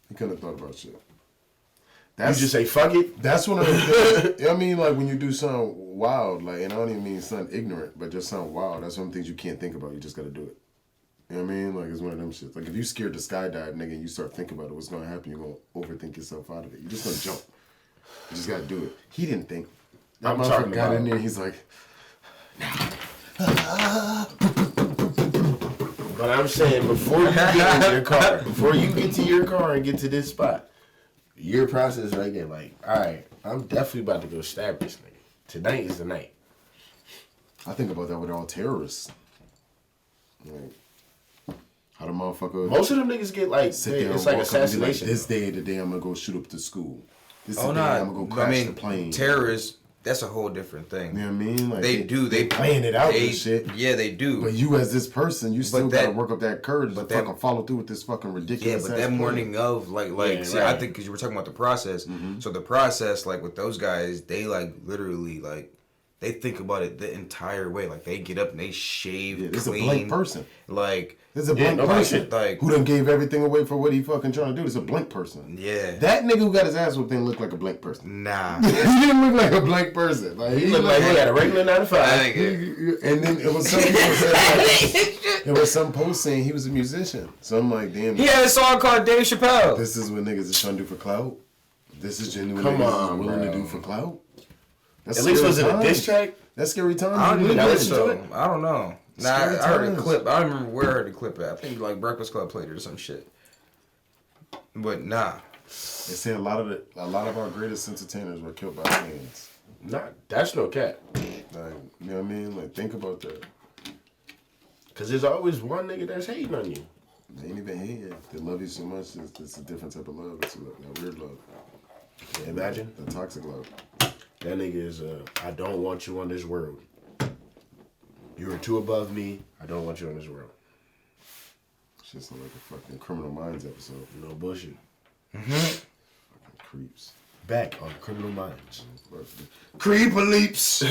He couldn't have thought about shit. You just say, fuck it. That's one of the things. I mean, like when you do something wild, like, and I don't even mean something ignorant, but just something wild. That's one of the things you can't think about. You just gotta do it. You know what I mean? Like, it's one of them shits. Like, if you scared to skydive, nigga, and you start thinking about it, what's gonna happen, you're gonna overthink yourself out of it. You're just gonna jump. You just gotta do it. He didn't think. That I'm motherfucker talking got about- in there, he's like, But I'm saying, before you get in your car, before you get to your car and get to this spot, your process right there, like, all right, I'm definitely about to go stab this nigga. Tonight is the night. I think about that with all terrorists. Like, how the motherfucker Most of them niggas get, like, sit there it's and like walk up and be like, assassination. this day, the day I'm gonna go shoot up the school. This is Oh the day I'm no! gonna go crash the plane. Terrorists. That's a whole different thing. You know what I mean? Like They plan it out they, and shit. Yeah, they do. But you as this person, you still gotta that- work up that courage to but that- fucking follow through with this fucking Yeah, ridiculous. but ass that plan. morning of like Yeah, see, I right. think because you were talking about the process. So the process, like with those guys, they like literally like they think about it the entire way. Like they get up and they shave. Yeah, this is a clean, blank person. Like This is a blank nobody person should, like- who done gave everything away for what he fucking trying to do. This is a blank person. yeah, That nigga who got his ass whooped didn't look like a blank person. nah. He didn't look like a blank person. Like He looked like he had a regular 9 to 5. And then it was some people said like, there was some post saying he was a musician. So I'm like, damn. He had a song called Dave Chappelle. This is what niggas is trying to do for clout. This is genuine. Come niggas on, is willing bro. to do for clout. That's At least scary was it a times. diss track? That's scary times. I don't You even really think listen to so. it. I don't know. Nah, Scary I heard a times. clip. I don't remember where I heard the clip at. I think like Breakfast Club played it or some shit. But nah. They say a lot of our greatest entertainers were killed by fans. Nah, that's no cap. Like, you know what I mean? Like, think about that. Because there's always one nigga that's hating on you. They ain't even hate you. They love you so much. It's a different type of love. It's that weird love. Imagine. The toxic love. That nigga is I don't want you on this world. You are too above me. I don't want you on this world. Shit's like a fucking Criminal Minds episode. No bullshit. Fucking creeps. Back on Criminal Minds. Creeper leaps.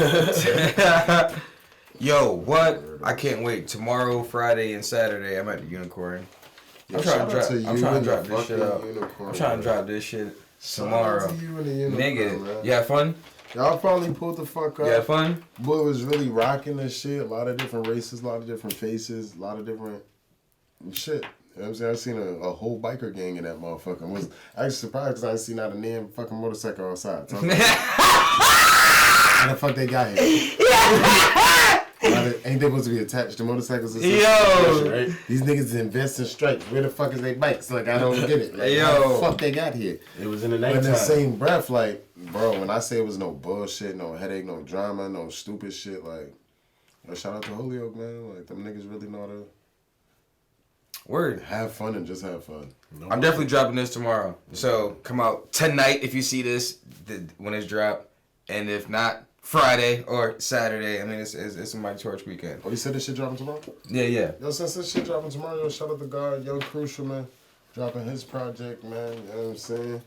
Yo, what? I can't wait. Tomorrow, Friday, and Saturday, I'm at the Unicorn. I'm trying to drop this shit out. I'm trying to drop this shit tomorrow. Nigga, you have fun? Y'all finally pulled the fuck up. You have fun? Boy was really rocking this shit. A lot of different races, a lot of different faces, a lot of different shit. You know what I'm saying? I seen a whole biker gang in that motherfucker. I was actually surprised because I didn't see not a damn fucking motorcycle outside. So I was like, how the fuck they got here? Ain't they supposed to be attached to motorcycles or something? Yo! Right? These niggas invest in stripes. Where the fuck is they bikes? Like, I don't get it. Like, Yo! how the fuck they got here? It was in the But nighttime. in the same breath, like, bro, when I say it was no bullshit, no headache, no drama, no stupid shit, like, yo, shout out to Holyoke, man. Like, them niggas really know how to Word. have fun and just have fun. I'm definitely dropping this tomorrow. So come out tonight if you see this when it's dropped, and if not, Friday or Saturday. I mean, it's my torch weekend. Oh, you said this shit dropping tomorrow? Yeah. Yo, since this shit dropping tomorrow, yo, shout out to God, Young Crucial, man. Dropping his project, man. You know what I'm saying?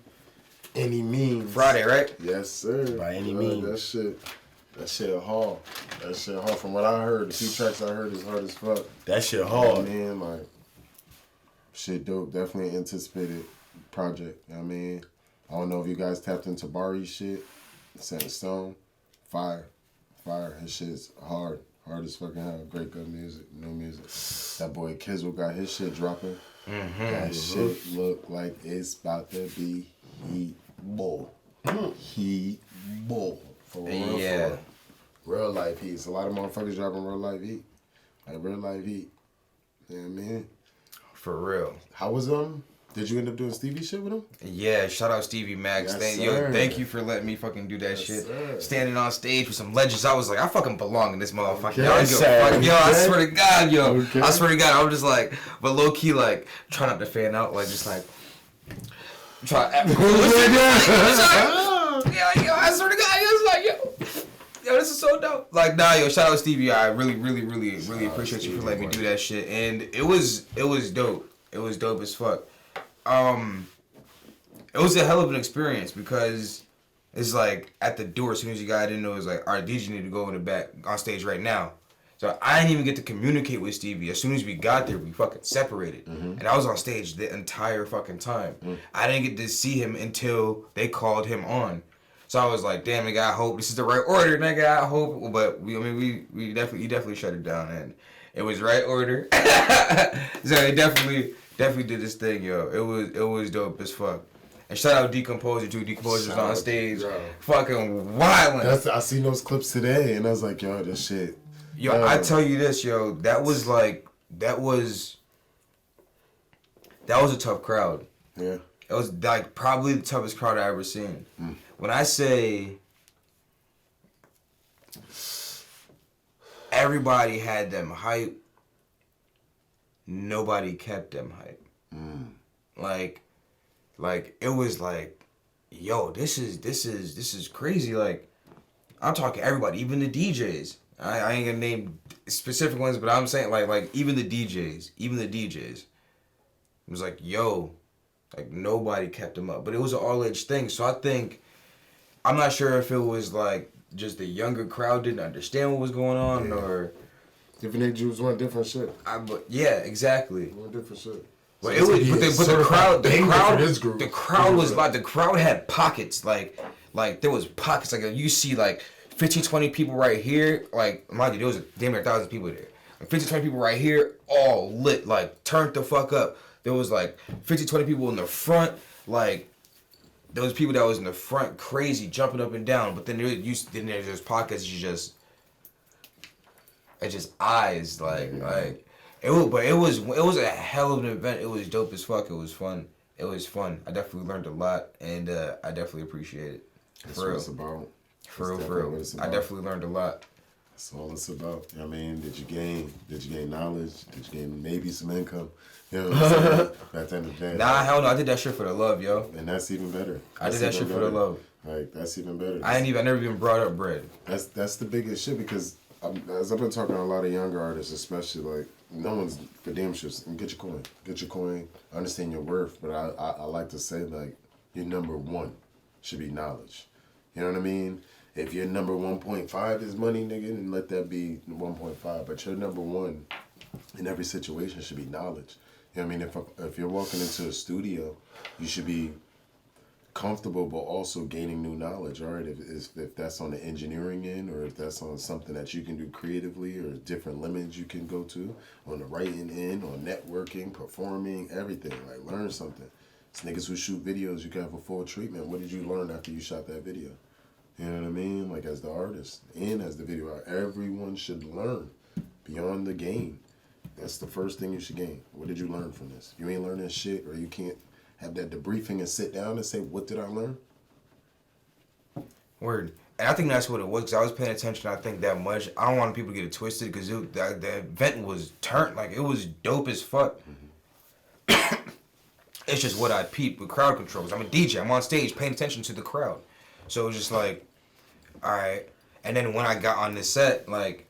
Any means. Friday, right? Yes, sir. By any means. That shit hard. That shit hard. From what I heard, the few tracks I heard is hard as fuck. That shit Oh, hard. man, like, shit dope. Definitely anticipated project. You know what I mean? I don't know if you guys tapped into Bari's shit. Set in stone. Fire. His shit's hard. Hard as fucking hell. Great good music. New music. That boy Kizzle got his shit dropping. That shit look like it's about to be heat bull. Heat bull. For real. Yeah. Real life heat. It's a lot of motherfuckers dropping real life heat. Like real life heat. You know what I mean? For real. How was Did you end up doing Stevie shit with him? Yeah, shout out Stevie Max. Yes, sir. Thank you for letting me fucking do that Yes, shit. sir. Standing on stage with some legends. I was like, I fucking belong in this motherfucker. Okay, Yo, I don't give a fuck. Yo, I okay. swear to God, yo. Okay. I swear to God, I'm just like, but low key, like, try not to fan out, like, just like, try to act cool. Yo, I swear to God, yo, like, yo, this is so dope. Like, nah, yo, shout out Stevie. I really appreciate you for letting me do that shit. And it was dope. It was dope as fuck. It was a hell of an experience because it's like at the door as soon as you got in, it was like, all right, DJ need to go in the back on stage right now. So I didn't even get to communicate with Stevie. As soon as we got there, we fucking separated. And I was on stage the entire fucking time. I didn't get to see him until they called him on. So I was like, damn, nigga, I hope this is the right order, nigga, I hope. But he definitely shut it down, and it was right order. So he definitely did this thing, yo. It was dope as fuck. And shout out Decomposer too. Decomposer's on stage, fucking wildin'. I seen those clips today, and I was like, yo, this shit. Yo, I tell you this, yo, that was a tough crowd. Yeah. It was like probably the toughest crowd I ever seen. When I say everybody had them hype, nobody kept them hype. Like it was like, yo, this is crazy. Like, I'm talking everybody, even the DJs. I ain't gonna name specific ones, but I'm saying like even the DJs. It was like, yo, like nobody kept them up. But it was an all-age thing, so I think, I'm not sure if it was like just the younger crowd didn't understand what was going on, or Different age groups want different shit. But yeah, exactly. Want different shit. But it was, the crowd was like, the crowd had pockets, like there was pockets, like you see like 15, 20 people right here, like mind you, there was damn near 1,000 people there. Like 15, 20 people right here, all lit, like turned the fuck up. There was like 15, 20 people in the front, like there was people that was in the front crazy, jumping up and down. But then there's pockets, it's just eyes, like. It was a hell of an event. It was dope as fuck. It was fun. I definitely learned a lot, and I definitely appreciate it. That's what it's about. For real. I definitely learned a lot. That's all it's about. I mean, did you gain knowledge? Did you gain maybe some income? You know what I'm saying? At the end of the day. Nah, hell no. I did that shit for the love, yo. And that's even better. I did that shit for the love. Like, that's even better. I never even brought up bread. That's the biggest shit because as I've been talking to a lot of younger artists, especially, like, no one's for damn sure. Get your coin. Get your coin. I understand your worth, but I like to say, like, your number one should be knowledge. You know what I mean? If your number 1.5 is money, nigga, then let that be 1.5. But your number one in every situation should be knowledge. You know what I mean? If you're walking into a studio, you should be comfortable but also gaining new knowledge, all right? If that's on the engineering end or if that's on something that you can do creatively or different limits you can go to, on the writing end, on networking, performing, everything. Like, learn something. It's niggas who shoot videos, you can have a full treatment. What did you learn after you shot that video? You know what I mean? Like, as the artist and as the video artist, everyone should learn beyond the game. That's the first thing you should gain. What did you learn from this? You ain't learning shit, or you can't have that debriefing and sit down and say, what did I learn? Word. And I think that's what it was, because I was paying attention, I think, that much. I don't want people to get it twisted, because the event was turned, like, it was dope as fuck. Mm-hmm. It's just what I peeped with crowd controls. I'm a DJ, I'm on stage paying attention to the crowd. So it was just like, alright. And then when I got on this set, like,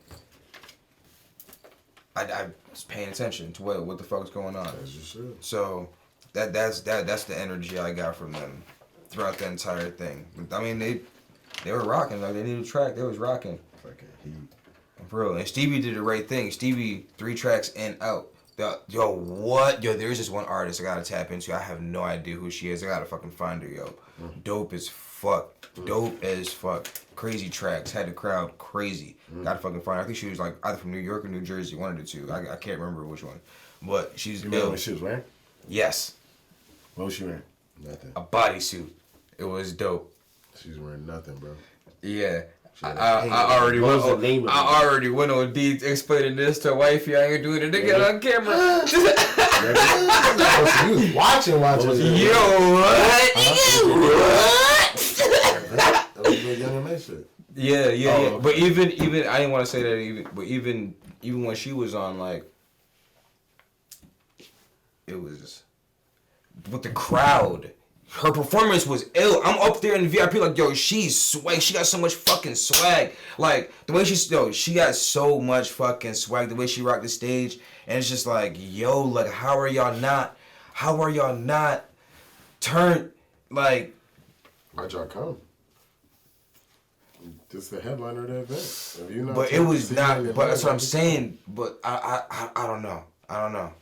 I was paying attention to what the fuck was going on. As you should. So that's the energy I got from them throughout the entire thing. I mean, they were rocking. Like, they needed a track. They was rocking. Fucking heat. Bro, and Stevie did the right thing. Stevie, 3 tracks in, out. Yo, what? Yo, there's this one artist I gotta tap into. I have no idea who she is. I gotta fucking find her, yo. Dope as fuck. Dope as fuck. Crazy tracks. Had the crowd crazy. Gotta fucking find her. I think she was like either from New York or New Jersey. One of the two. I can't remember which one. But she's You remember what she was wearing? Yes. What was she wearing? Nothing. A bodysuit. It was dope. She's wearing nothing, bro. Yeah. I already what went. was the name of it? I already went on deeds explaining this to wifey. I ain't doing it again on camera. You was watching. Yo, what? That was good young and shit. Yeah. Okay. But even I didn't want to say that. But even when she was on, like, it was with the crowd. Her performance was ill. I'm up there in the VIP like, yo, she's swag. She got so much fucking swag. Like, the way she got so much fucking swag. The way she rocked the stage. And it's just like, yo, like, how are y'all not turned, like... Why'd y'all come? This the headliner of the event. If you not But it was not, but that's what I'm saying. But I don't know. I don't know.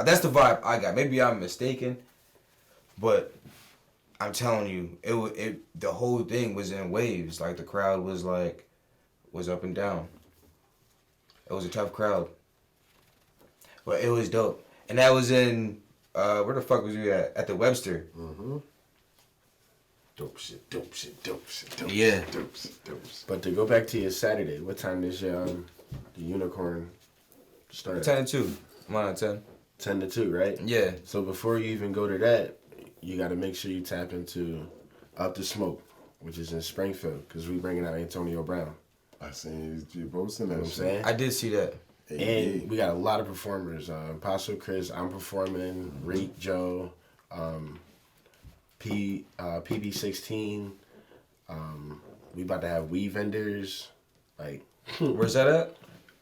That's the vibe I got. Maybe I'm mistaken. But... I'm telling you, the whole thing was in waves. Like, the crowd was up and down. It was a tough crowd. But it was dope. And that was in, where the fuck was we at? At the Webster. Mm-hmm. Dope shit. Yeah. Dope shit. But to go back to your Saturday, what time does the Unicorn start? 10 to 2. I'm on at 10. 10 to 2, right? Yeah. So before you even go to that, you got to make sure you tap into Up the Smoke, which is in Springfield, because we bringing out Antonio Brown. I seen you posting that. You know what I'm saying? I did see that. And we got a lot of performers. Apostle Chris, I'm performing. Reek Joe, PB16. We about to have weed vendors. Like, Where's that at?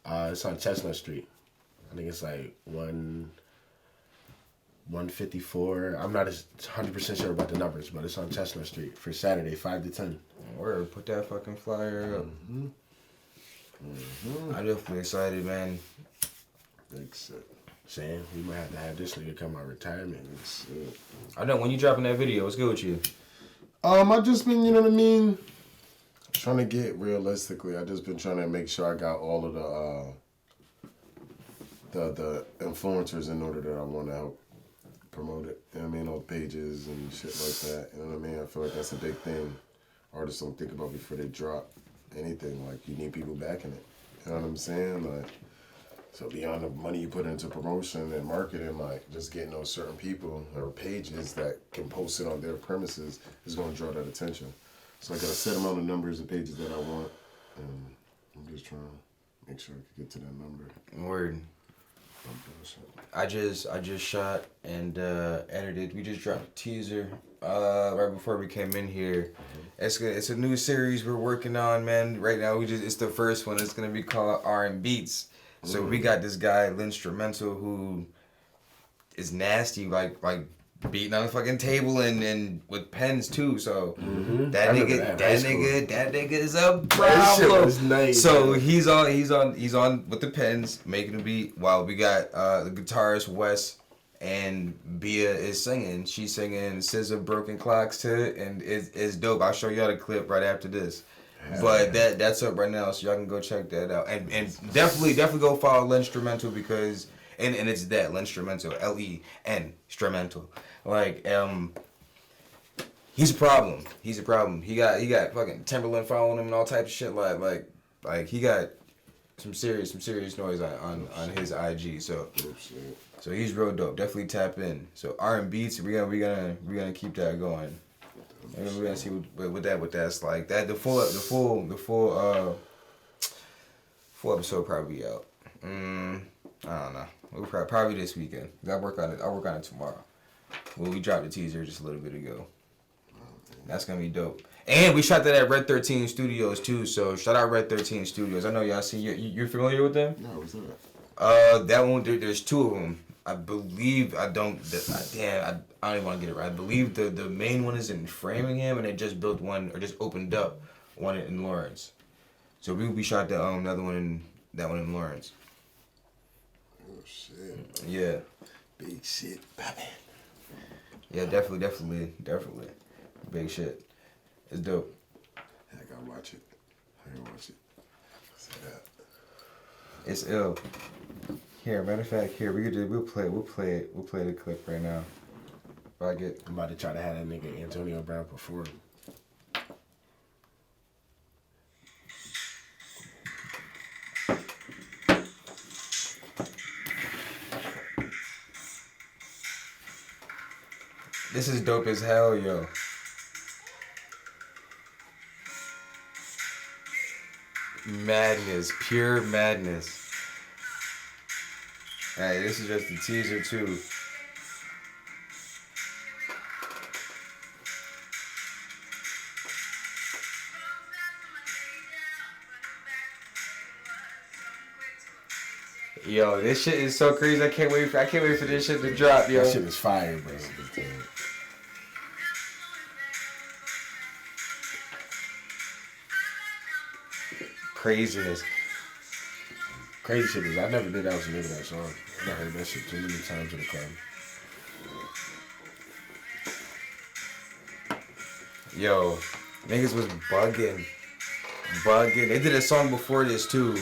it's on Chestnut Street. I think it's like 154. I'm not as 100% sure about the numbers, but it's on Chestnut Street for Saturday, 5 to 10. Word, put that fucking flyer up. I'm definitely excited, man. Big shit. Saying we might have to have this nigga come out retirement. Shit. I know, when you dropping that video, what's good with you? I just been, you know what I mean? Trying to get realistically. I just been trying to make sure I got all of the influencers in order that I want to help promote it. You know what I mean? All the pages and shit like that. You know what I mean? I feel like that's a big thing artists don't think about before they drop anything. Like, you need people backing it. You know what I'm saying? Like, so beyond the money you put into promotion and marketing, like, just getting those certain people or pages that can post it on their premises is going to draw that attention. So I got a set amount of numbers of pages that I want, and I'm just trying to make sure I can get to that number. Word. I just shot and edited. We just dropped a teaser right before we came in here. It's a new series we're working on, man. Right now it's the first one. It's gonna be called R&B Beats. So we got this guy, L'Instrumental, who is nasty, like beating on the fucking table and with pens too. So that nigga is a problem. Nice, so man. he's on with the pens making the beat while we got the guitarist Wes and Bia is singing. She's singing SZA Broken Clocks to it, and it's dope. I'll show y'all the clip right after this. But that's up right now, so y'all can go check that out. And definitely go follow L'Instrumental because and it's that L'Instrumental, L'Instrumental. Like he's a problem. He's a problem. He got fucking Timberland following him and all types of shit. Like he got some serious noise on his IG. So he's real dope. Definitely tap in. So R&B, we're gonna keep that going. And we're gonna see what that's like. That the full episode probably be out. I don't know. We'll probably this weekend. I'll work on it tomorrow. Well, we dropped the teaser just a little bit ago. That's gonna be dope. And we shot that at Red 13 Studios too. So shout out Red 13 Studios. I know y'all see. You're familiar with them? No, what's that? That one. There's two of them. I believe I don't even want to get it right. I believe the main one is in Framingham, and they just built one or just opened up one in Lawrence. So we shot the another one in Lawrence. Oh shit. Yeah. Big shit, baby. Yeah, definitely. Big shit. It's dope. I gotta watch it. Say that. It's ill. Here, matter of fact, we'll play the clip right now. I'm about to try to have that nigga Antonio Brown perform. This is dope as hell, yo. Madness, pure madness. Alright, this is just the teaser too. Yo, this shit is so crazy. I can't wait for this shit to drop, yo. That shit is fire, bro. Craziness. Crazy shit is I never knew that was the name of that song. I heard that shit too many times in the club. Yo, niggas was bugging. They did a song before this too.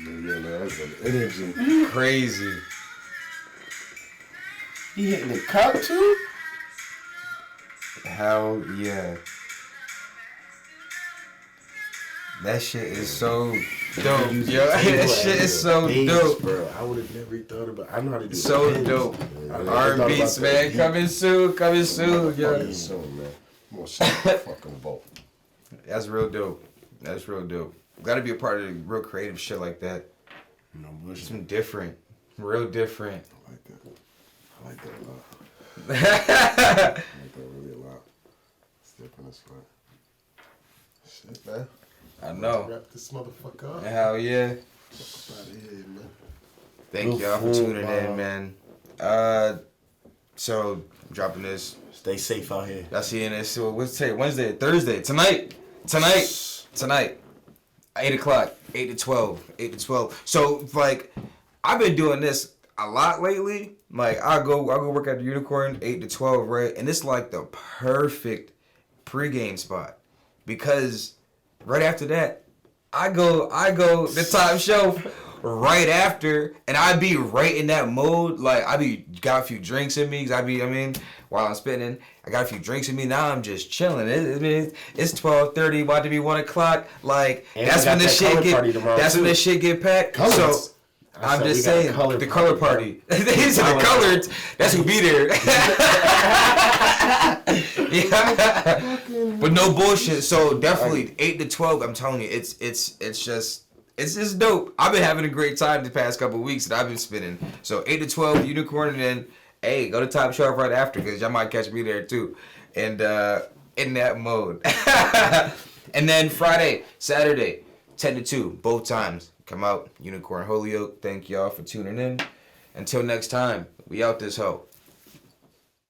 Yeah, that's an energy. Crazy. He hitting the cup too? Hell yeah. That shit is so dope, yo. That shit is so dope, bro. I would have never thought about. I know how to do so pins. dope. R&B, R&B's, man, coming soon, yo. Soon, man. I'm gonna shut the fucking bolt. That's real dope. Gotta be a part of the real creative shit like that. No bullshit. Some different, real different. I like that a lot. I like that really a lot. It's different as fuck. Shit, man. I know. Wrap this motherfucker up. Hell yeah. Fuck out of here, man. Thank y'all for tuning in, man. So dropping this. Stay safe out here. Y'all seeing this? So what's today? Wednesday, Thursday, tonight. 8 o'clock, 8 to 12. So like, I've been doing this a lot lately. Like I go work at the Unicorn 8 to 12, right? And it's like the perfect pregame spot because right after that, I go the top shelf right after, and I be right in that mode. Like I got a few drinks in me, while I'm spinning, I got a few drinks in me. Now I'm just chilling. It's 12:30, about to be 1 o'clock. Like And that's when the shit get. That's when the shit get packed. Colors. So I'm just saying, the color party. They said the colored, that's who be there. Yeah. But no bullshit. So definitely 8 to 12, I'm telling you, it's just dope. I've been having a great time the past couple of weeks that I've been spinning. So 8 to 12, Unicorn, and then, hey, go to Top Shelf right after, because y'all might catch me there too. And in that mode. And then Friday, Saturday, 10 to 2, both times. Come out, Unicorn Holyoke. Thank y'all for tuning in. Until next time, we out this hoe.